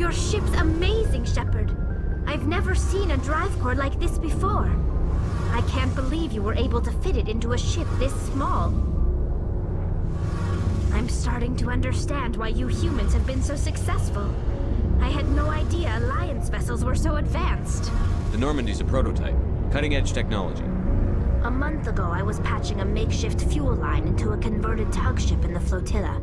Your ship's amazing, Shepard. I've never seen a drive core like this before. I can't believe you were able to fit it into a ship this small. I'm starting to understand why you humans have been so successful. I had no idea Alliance vessels were so advanced. The Normandy's a prototype. Cutting-edge technology. A month ago, I was patching a makeshift fuel line into a converted tug ship in the flotilla.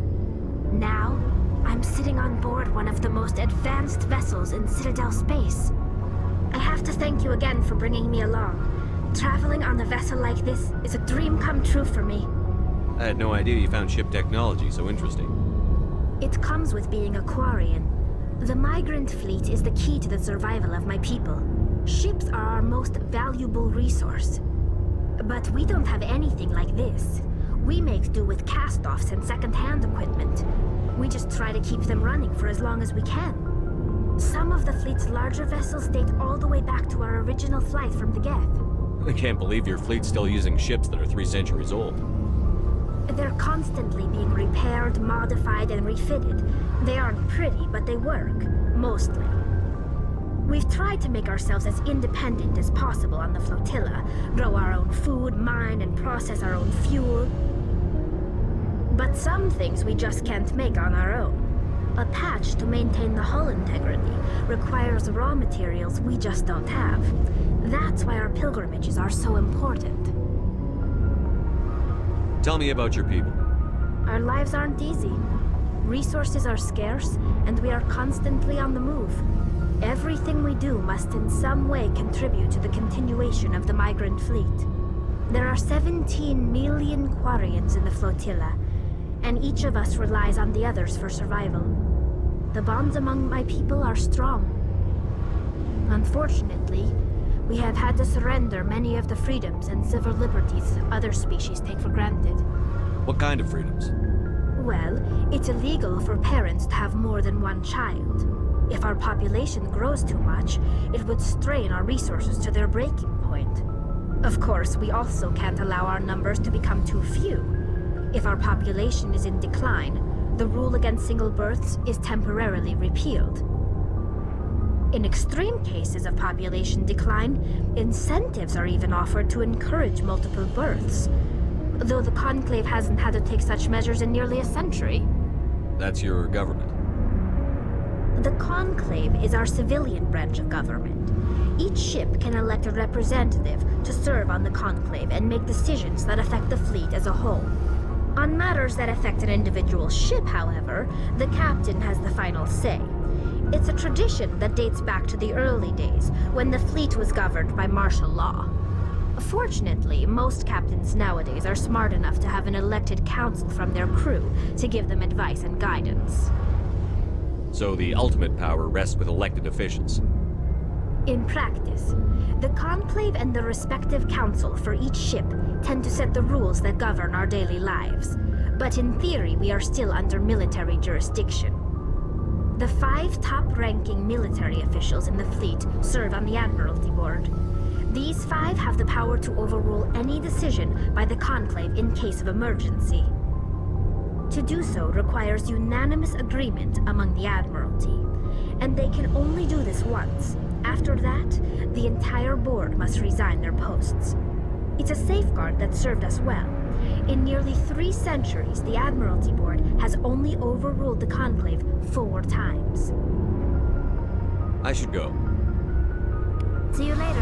Now, I'm sitting on board one of the most advanced vessels in Citadel space. I have to thank you again for bringing me along. Traveling on a vessel like this is a dream come true for me. I had no idea you found ship technology so interesting. It comes with being a Quarian. The migrant fleet is the key to the survival of my people. Ships are our most valuable resource. But we don't have anything like this. We make do with cast-offs and second-hand equipment. We just try to keep them running for as long as we can. Some of the fleet's larger vessels date all the way back to our original flight from the Geth. I can't believe your fleet's still using ships that are 3 centuries old. They're constantly being repaired, modified, and refitted. They aren't pretty, but they work. Mostly. We've tried to make ourselves as independent as possible on the flotilla, grow our own food, mine, and process our own fuel. But some things we just can't make on our own. A patch to maintain the hull integrity requires raw materials we just don't have. That's why our pilgrimages are so important. Tell me about your people. Our lives aren't easy. Resources are scarce, and we are constantly on the move. Everything we do must in some way contribute to the continuation of the migrant fleet. There are 17 million Quarians in the flotilla, and each of us relies on the others for survival. The bonds among my people are strong. Unfortunately, we have had to surrender many of the freedoms and civil liberties other species take for granted. What kind of freedoms? Well, it's illegal for parents to have more than one child. If our population grows too much, it would strain our resources to their breaking point. Of course, we also can't allow our numbers to become too few. If our population is in decline, the rule against single births is temporarily repealed. In extreme cases of population decline, incentives are even offered to encourage multiple births, though the Conclave hasn't had to take such measures in nearly a century. That's your government. The Conclave is our civilian branch of government. Each ship can elect a representative to serve on the Conclave and make decisions that affect the fleet as a whole. On matters that affect an individual ship, however, the captain has the final say. It's a tradition that dates back to the early days, when the fleet was governed by martial law. Fortunately, most captains nowadays are smart enough to have an elected council from their crew to give them advice and guidance. So the ultimate power rests with elected officials. In practice, the Conclave and the respective council for each ship tend to set the rules that govern our daily lives. But in theory, we are still under military jurisdiction. The 5 top-ranking military officials in the fleet serve on the Admiralty Board. These 5 have the power to overrule any decision by the Conclave in case of emergency. To do so requires unanimous agreement among the Admiralty, and they can only do this once. After that, the entire board must resign their posts. It's a safeguard that served us well. In nearly 3 centuries, the Admiralty Board has only overruled the Conclave 4 times. I should go. See you later.